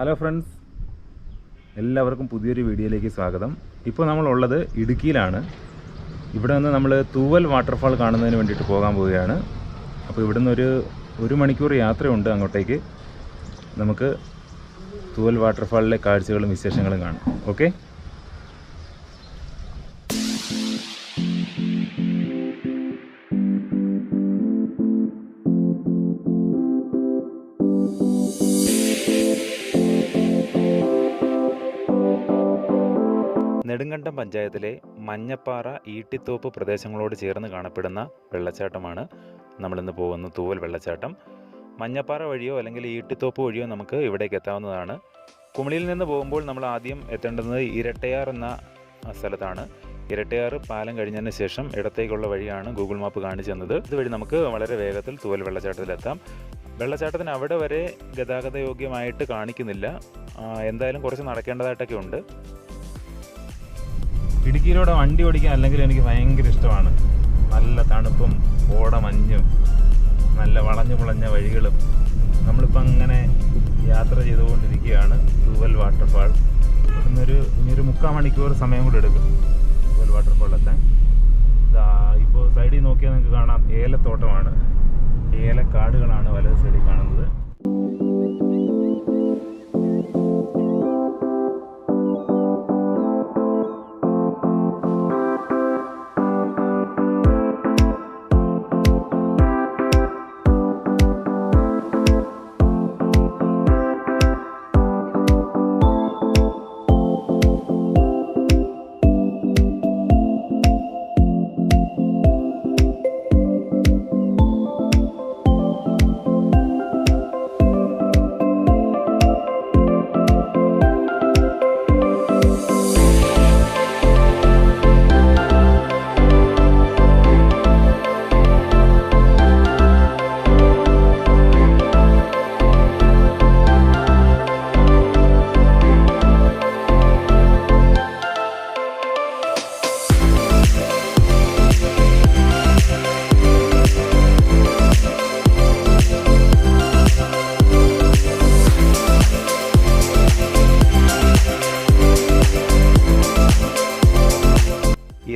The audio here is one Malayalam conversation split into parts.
ഹലോ ഫ്രണ്ട്സ്, എല്ലാവർക്കും പുതിയൊരു വീഡിയോയിലേക്ക് സ്വാഗതം. ഇപ്പോൾ നമ്മളുള്ളത് ഇടുക്കിയിലാണ്. ഇവിടെ നിന്ന് നമ്മൾ തൂവൽ വാട്ടർഫാൾ കാണുന്നതിന് വേണ്ടിയിട്ട് പോകാൻ പോവുകയാണ്. അപ്പോൾ ഇവിടെ നിന്ന് ഒരു മണിക്കൂർ യാത്രയുണ്ട് അങ്ങോട്ടേക്ക്. നമുക്ക് തൂവൽ വാട്ടർഫാളിലെ കാഴ്ചകളും വിശേഷങ്ങളും കാണാം. ഓക്കെ. നെടുങ്കണ്ടം പഞ്ചായത്തിലെ മഞ്ഞപ്പാറ, ഈട്ടിത്തോപ്പ് പ്രദേശങ്ങളോട് ചേർന്ന് കാണപ്പെടുന്ന വെള്ളച്ചാട്ടമാണ് നമ്മളിന്ന് പോകുന്ന തൂവൽ വെള്ളച്ചാട്ടം. മഞ്ഞപ്പാറ വഴിയോ അല്ലെങ്കിൽ ഈട്ടിത്തോപ്പ് വഴിയോ നമുക്ക് ഇവിടേക്ക് എത്താവുന്നതാണ്. കുമളിയിൽ നിന്ന് പോകുമ്പോൾ നമ്മൾ ആദ്യം എത്തേണ്ടുന്നത് ഇരട്ടയാർ എന്ന സ്ഥലത്താണ്. ഇരട്ടയാർ പാലം കഴിഞ്ഞതിന് ശേഷം ഇടത്തേക്കുള്ള വഴിയാണ് ഗൂഗിൾ മാപ്പ് കാണിച്ചു തന്നത്. ഇതുവഴി നമുക്ക് വളരെ വേഗത്തിൽ തൂവൽ വെള്ളച്ചാട്ടത്തിലെത്താം. വെള്ളച്ചാട്ടത്തിന് അവിടെ വരെ ഗതാഗത യോഗ്യമായിട്ട് കാണിക്കുന്നില്ല. എന്തായാലും കുറച്ച് നടക്കേണ്ടതായിട്ടൊക്കെ ഉണ്ട്. ഇടുക്കിയിലൂടെ വണ്ടി ഓടിക്കാൻ അല്ലെങ്കിൽ എനിക്ക് ഭയങ്കര ഇഷ്ടമാണ്. നല്ല തണുപ്പും കോടമഞ്ഞും നല്ല വളഞ്ഞു പുളഞ്ഞ വഴികളും. നമ്മളിപ്പോൾ അങ്ങനെ യാത്ര ചെയ്തുകൊണ്ടിരിക്കുകയാണ് തൂവൽ വാട്ടർഫാൾ. ഇന്നൊരു 3/4 മണിക്കൂർ സമയം കൂടെ എടുക്കും തൂവൽ വാട്ടർഫാളിലെത്താൻ. ഇപ്പോൾ സൈഡിൽ നോക്കിയാൽ നിങ്ങൾക്ക് കാണാം ഏലത്തോട്ടമാണ്, ഏലക്കാടുകളാണ് വലത് സൈഡിൽ കാണുന്നത്.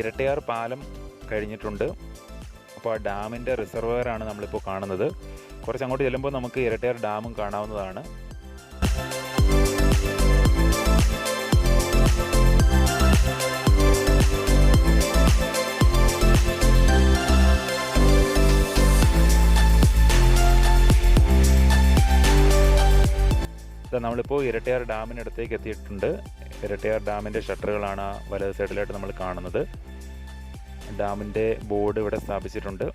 ഇരട്ടയാർ പാലം കഴിഞ്ഞിട്ടുണ്ട്. അപ്പോൾ ആ ഡാമിൻ്റെ റിസർവയറാണ് നമ്മളിപ്പോൾ കാണുന്നത്. കുറച്ച് അങ്ങോട്ട് ചെല്ലുമ്പോൾ നമുക്ക് ഇരട്ടയാർ ഡാമും കാണാവുന്നതാണ്. നമ്മളിപ്പോൾ ഇരട്ടയാർ ഡാമിനടുത്തേക്ക് എത്തിയിട്ടുണ്ട്. ഇരട്ടയാർ ഡാമിൻ്റെ ഷട്ടറുകളാണ് വലത് സൈഡിലായിട്ട് നമ്മൾ കാണുന്നത്. ഡാമിൻ്റെ ബോർഡ് ഇവിടെ സ്ഥാപിച്ചിട്ടുണ്ട്.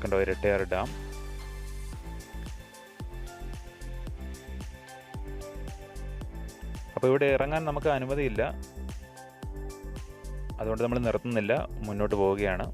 കണ്ടോ, ഇരട്ടയാർ ഡാം. അപ്പോൾ ഇവിടെ ഇറങ്ങാൻ നമുക്ക് അനുമതിയില്ല, അതുകൊണ്ട് നമ്മൾ നിർത്തുന്നില്ല, മുന്നോട്ട് പോവുകയാണ്.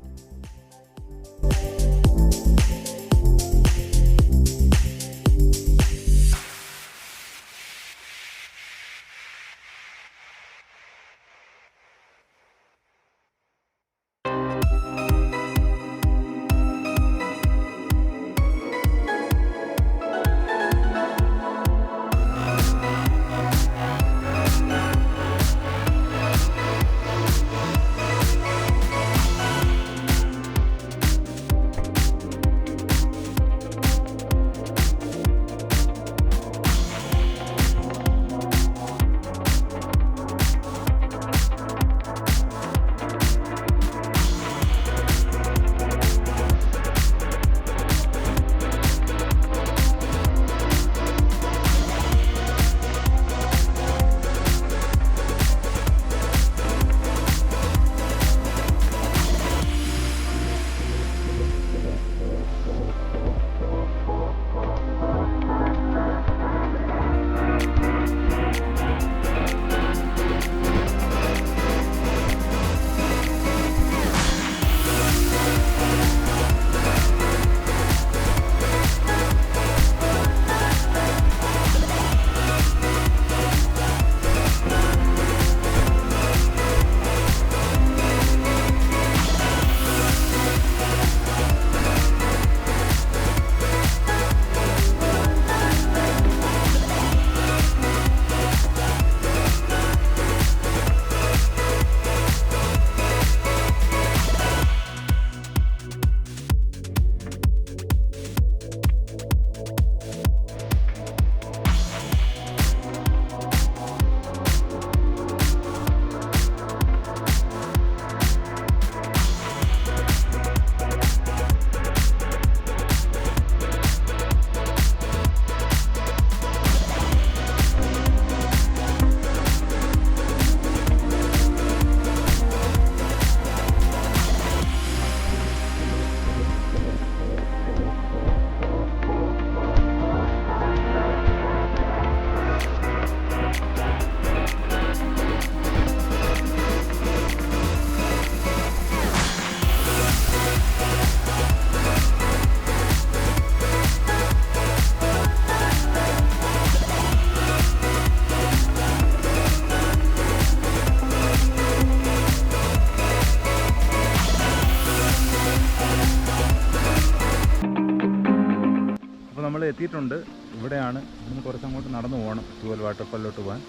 എത്തിയിട്ടുണ്ട്. ഇവിടെയാണ്. ഇവിടുന്ന് കുറച്ച് അങ്ങോട്ട് നടന്നു പോകണം തൂവൽ വാട്ടർഫാളിലോട്ട് പോകാൻ.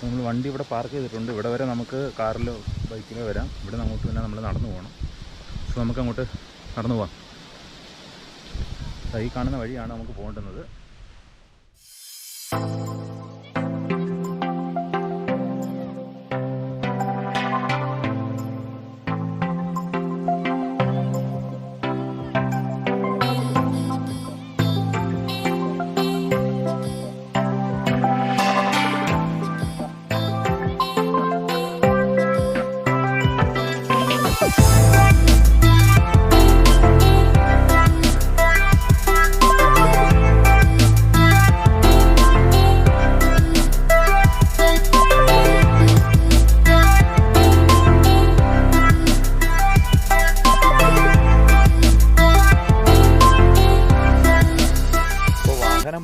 നമ്മൾ വണ്ടി ഇവിടെ പാർക്ക് ചെയ്തിട്ടുണ്ട്. ഇവിടെ വരെ നമുക്ക് കാറിലോ ബൈക്കിലോ വരാം. ഇവിടെ നിന്ന് അങ്ങോട്ട് പിന്നെ നമ്മൾ നടന്നു പോകണം. സോ നമുക്ക് അങ്ങോട്ട് നടന്നു പോകാം. ഈ കാണുന്ന വഴിയാണ് നമുക്ക് പോകേണ്ടുന്നത്.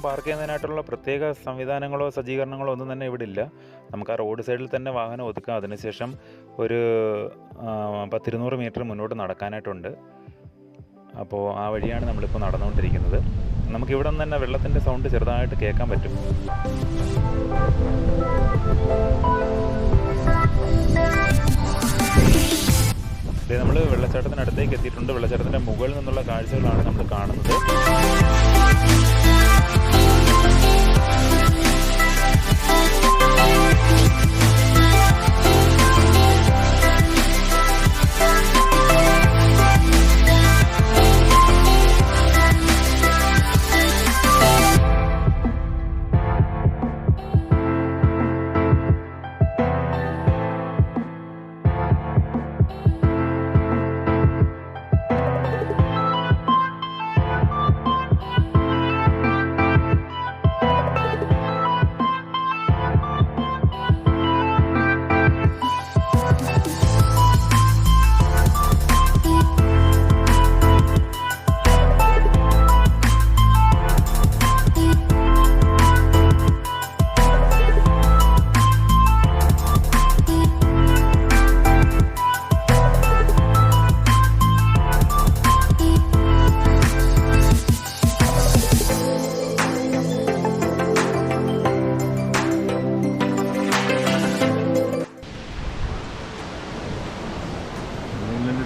പാർക്ക് ചെയ്യുന്നതിനായിട്ടുള്ള പ്രത്യേക സംവിധാനങ്ങളോ സജ്ജീകരണങ്ങളോ ഒന്നും തന്നെ ഇവിടെ ഇല്ല. നമുക്ക് ആ റോഡ് സൈഡിൽ തന്നെ വാഹനം ഒതുക്കാം. അതിനുശേഷം ഒരു 10-200 മീറ്റർ മുന്നോട്ട് നടക്കാനായിട്ടുണ്ട്. അപ്പോൾ ആ വഴിയാണ് നമ്മളിപ്പോൾ നടന്നുകൊണ്ടിരിക്കുന്നത്. നമുക്കിവിടെ നിന്ന് തന്നെ വെള്ളത്തിൻ്റെ സൗണ്ട് ചെറുതായിട്ട് കേൾക്കാൻ പറ്റും. നമ്മൾ വെള്ളച്ചാട്ടത്തിനടുത്തേക്ക് എത്തിയിട്ടുണ്ട്. വെള്ളച്ചാട്ടത്തിൻ്റെ മുകളിൽ നിന്നുള്ള കാഴ്ചകളാണ് നമ്മൾ കാണുന്നത്.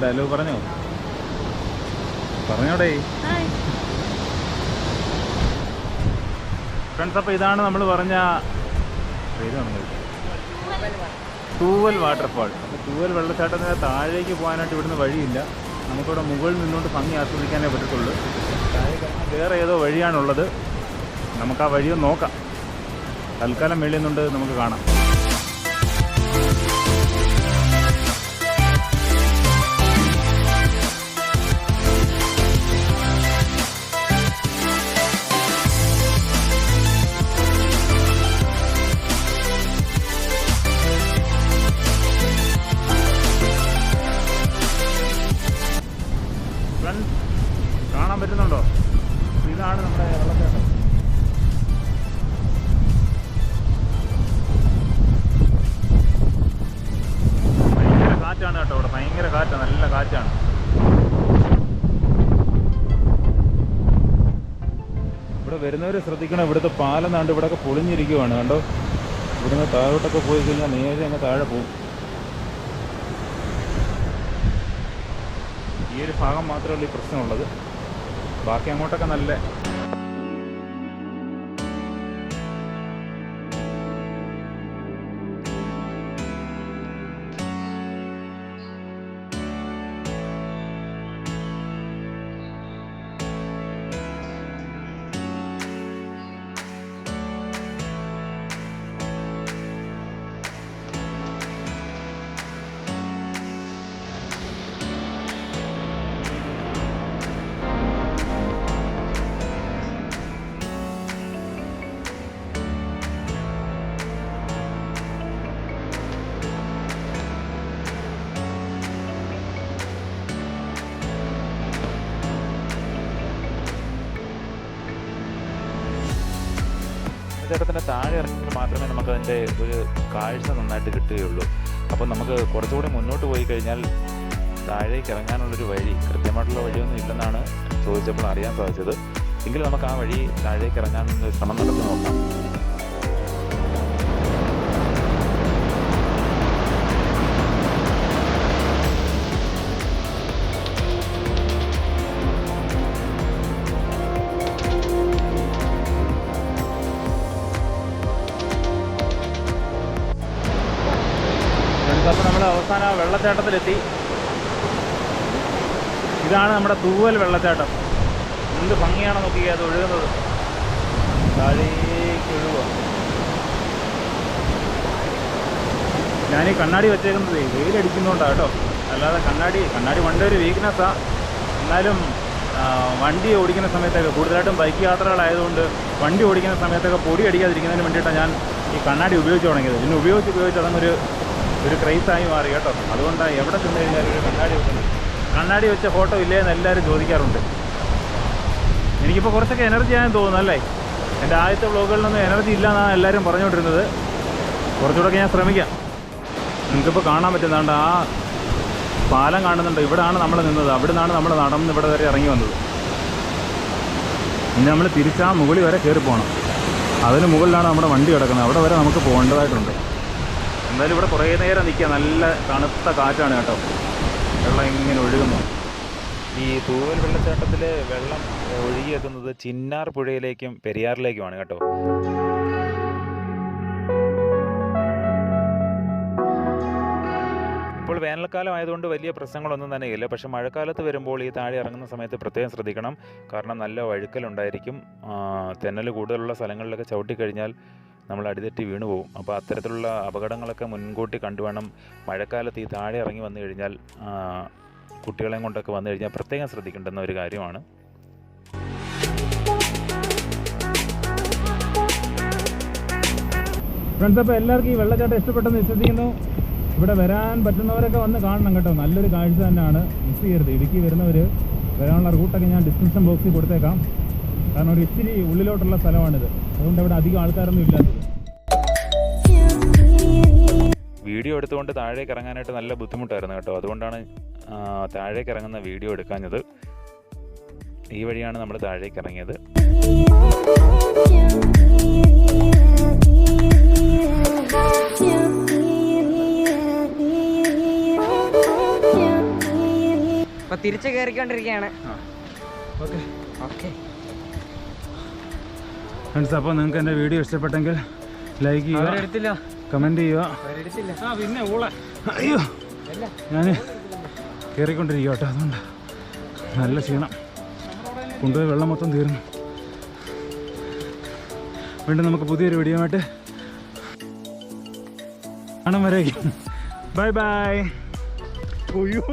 ഡയലോഗ് പറഞ്ഞോടേ ഫ്രണ്ട്സ്. അപ്പോൾ ഇതാണ് നമ്മൾ പറഞ്ഞ തൂവൽ വാട്ടർഫാൾ. അപ്പോൾ തൂവൽ വെള്ളച്ചാട്ടത്തിന് താഴേക്ക് പോകാനായിട്ട് ഇവിടുന്ന് വഴിയില്ല. നമുക്കിവിടെ മുകളിൽ നിന്നുകൊണ്ട് ഭംഗി ആസ്വദിക്കാനേ പറ്റത്തുള്ളൂ. വേറെ ഏതോ വഴിയാണുള്ളത്. നമുക്ക് ആ വഴിയൊന്ന് നോക്കാം. തൽക്കാലം വെളിയിൽ നിന്നുകൊണ്ട് നമുക്ക് കാണാം. കാണാൻ പറ്റുന്നുണ്ടോ? ഇതാണ് നമ്മുടെ വെള്ളച്ചാട്ടം. ഭയങ്കര കാറ്റാണ് കേട്ടോ. ഇവിടെ ഭയങ്കര കാറ്റാണ്, നല്ല കാറ്റാണ്. ഇവിടെ വരുന്നവർ ശ്രദ്ധിക്കണം. ഇവിടുത്തെ പാലം നാണ്ട് ഇവിടെയൊക്കെ പൊളിഞ്ഞിരിക്കുവാണ് കണ്ടോ. ഇവിടുന്ന് താഴോട്ടൊക്കെ പോയി കഴിഞ്ഞാൽ നേരെ അങ്ങ് താഴെ പോകും. ഈ ഒരു ഭാഗം മാത്രമേ ഉള്ളൂ ഈ പ്രശ്നമുള്ളത്. ബാക്കി അങ്ങോട്ടൊക്കെ നല്ല വെള്ളച്ചാട്ടത്തിൻ്റെ താഴെ ഇറങ്ങിയാൽ മാത്രമേ നമുക്കതിൻ്റെ ഒരു കാഴ്ച നന്നായിട്ട് കിട്ടുകയുള്ളൂ. അപ്പോൾ നമുക്ക് കുറച്ചുകൂടി മുന്നോട്ട് പോയി കഴിഞ്ഞാൽ താഴേക്ക് ഇറങ്ങാനുള്ളൊരു വഴി, കൃത്യമായിട്ടുള്ള വഴിയൊന്നും ഇല്ലെന്നാണ് ചോദിച്ചപ്പോൾ അറിയാൻ സാധിച്ചത്. എങ്കിലും നമുക്ക് ആ വഴി താഴേക്ക് ഇറങ്ങാൻ ശ്രമം നടത്തി നോക്കാം. അപ്പോൾ നമ്മൾ അവസാന വെള്ളച്ചാട്ടത്തിലെത്തി. ഇതാണ് നമ്മുടെ തൂവൽ വെള്ളച്ചാട്ടം. എന്ത് ഭംഗിയാണ് നോക്കിക്കുക, അത് ഒഴുകുന്നത് താഴേക്ക് ഒഴുകുക. ഞാനീ കണ്ണാടി വെച്ചേക്കുന്നത് വെയിലടിക്കുന്നതുകൊണ്ടാണ് കേട്ടോ, അല്ലാതെ കണ്ണാടി വണ്ടി ഒരു വീക്ക്നെസ്സാണ്. എന്നാലും വണ്ടി ഓടിക്കുന്ന സമയത്തൊക്കെ, കൂടുതലായിട്ടും ബൈക്ക് യാത്രകളായതുകൊണ്ട് വണ്ടി ഓടിക്കുന്ന സമയത്തൊക്കെ പൊടി അടിക്കാതിരിക്കുന്നതിന് വേണ്ടിയിട്ടാണ് ഞാൻ ഈ കണ്ണാടി ഉപയോഗിച്ച് തുടങ്ങിയത്. പിന്നെ ഉപയോഗിച്ച് അതങ്ങൊരു ക്രൈസായി മാറി കേട്ടോ. അതുകൊണ്ടാണ് എവിടെ ചെന്ന് കഴിഞ്ഞാലും ഒരു കണ്ണാടി വെക്കുന്നത്. കണ്ണാടി വെച്ച ഫോട്ടോ ഇല്ലേന്ന് എല്ലാവരും ചോദിക്കാറുണ്ട്. എനിക്കിപ്പോൾ കുറച്ചൊക്കെ എനർജി ആയെന്ന് തോന്നുന്നു അല്ലേ. എൻ്റെ ആദ്യത്തെ വ്ളോഗുകളിലൊന്നും എനർജി ഇല്ലയെന്നാണ് എല്ലാവരും പറഞ്ഞുകൊണ്ടിരുന്നത്. കുറച്ചുകൂടെയൊക്കെ ഞാൻ ശ്രമിക്കാം. നിങ്ങൾക്കിപ്പോൾ കാണാൻ പറ്റുന്നതുകൊണ്ട് ആ പാലം കാണുന്നുണ്ട്. ഇവിടെയാണ് നമ്മൾ നിന്നത്. അവിടെ നിന്നാണ് നമ്മൾ നടന്ന് ഇവിടെ വരെ ഇറങ്ങി വന്നത്. ഇനി നമ്മൾ തിരിച്ചാ മുകളിൽ വരെ കയറി പോകണം. അതിന് മുകളിലാണ് നമ്മുടെ വണ്ടി കിടക്കുന്നത്. അവിടെ വരെ നമുക്ക് പോകേണ്ടതായിട്ടുണ്ട്. എന്തായാലും ഇവിടെ കുറേ നേരം നിൽക്കുക. നല്ല തണുത്ത കാറ്റാണ് കേട്ടോ. വെള്ളം ഇങ്ങനെ ഒഴുകുന്നു. ഈ തൂവൽ വെള്ളച്ചാട്ടത്തിൽ വെള്ളം ഒഴുകിയെത്തുന്നത് ചിന്നാർ പുഴയിലേക്കും പെരിയാറിലേക്കുമാണ് കേട്ടോ. ഇപ്പോൾ വേനൽക്കാലം ആയതുകൊണ്ട് വലിയ പ്രശ്നങ്ങളൊന്നും തന്നെ ഇല്ല. പക്ഷേ മഴക്കാലത്ത് വരുമ്പോൾ ഈ താഴെ ഇറങ്ങുന്ന സമയത്ത് പ്രത്യേകം ശ്രദ്ധിക്കണം. കാരണം നല്ല വഴുക്കലുണ്ടായിരിക്കും. തെന്നൽ കൂടുതലുള്ള സ്ഥലങ്ങളിലൊക്കെ ചവിട്ടിക്കഴിഞ്ഞാൽ നമ്മൾ അടിതെറ്റി വീണു പോകും. അപ്പോൾ അത്തരത്തിലുള്ള അപകടങ്ങളൊക്കെ മുൻകൂട്ടി കണ്ടുവേണം മഴക്കാലത്ത് ഈ താഴെ ഇറങ്ങി വന്നു കഴിഞ്ഞാൽ, കുട്ടികളെയും കൊണ്ടൊക്കെ വന്നു കഴിഞ്ഞാൽ പ്രത്യേകം ശ്രദ്ധിക്കേണ്ടുന്ന ഒരു കാര്യമാണ്. ഫ്രണ്ട്സ്, അപ്പോൾ എല്ലാവർക്കും ഈ വെള്ളച്ചാട്ടം ഇഷ്ടപ്പെട്ടെന്ന് വിശ്വസിക്കുന്നു. ഇവിടെ വരാൻ പറ്റുന്നവരൊക്കെ വന്ന് കാണണം കേട്ടോ. നല്ലൊരു കാഴ്ച തന്നെയാണ്. മിസ് ചെയ്യരുത്. ഇടുക്കി വരുന്നവർ വരാനുള്ള റൂട്ടൊക്കെ ഞാൻ ഡിസ്ക്രിപ്ഷൻ ബോക്സിൽ കൊടുത്തേക്കാം. കാരണം ഒരു ഇച്ചിരി ഉള്ളിലോട്ടുള്ള സ്ഥലമാണിത്. അതുകൊണ്ട് ഇവിടെ അധികം ആൾക്കാരൊന്നും ഇല്ലാത്തത്. വീഡിയോ എടുത്തുകൊണ്ട് താഴേക്ക് ഇറങ്ങാനായിട്ട് നല്ല ബുദ്ധിമുട്ടായിരുന്നു കേട്ടോ. അതുകൊണ്ടാണ് താഴേക്ക് ഇറങ്ങുന്ന വീഡിയോ എടുക്കാഞ്ഞത്. ഈ വഴിയാണ് നമ്മൾ താഴേക്ക് ഇറങ്ങിയത്. തിരിച്ചു കയറിക്കൊണ്ടിരിക്കുകയാണ്. ഫ്രണ്ട്സ്, അപ്പോൾ നിങ്ങൾക്ക് എൻ്റെ വീഡിയോ ഇഷ്ടപ്പെട്ടെങ്കിൽ ലൈക്ക് ചെയ്യുക, കമൻറ്റ് ചെയ്യുക. പിന്നെ അയ്യോ, ഞാൻ കയറിക്കൊണ്ടിരിക്കുക കേട്ടോ. അതുകൊണ്ട് നല്ല ക്ഷീണം. കൊണ്ടുപോയി വെള്ളം മൊത്തം തീർന്നു. വീണ്ടും നമുക്ക് പുതിയൊരു വീഡിയോ ആയിട്ട് കാണാൻ വരേക്കും. Bye bye. അയ്യോ,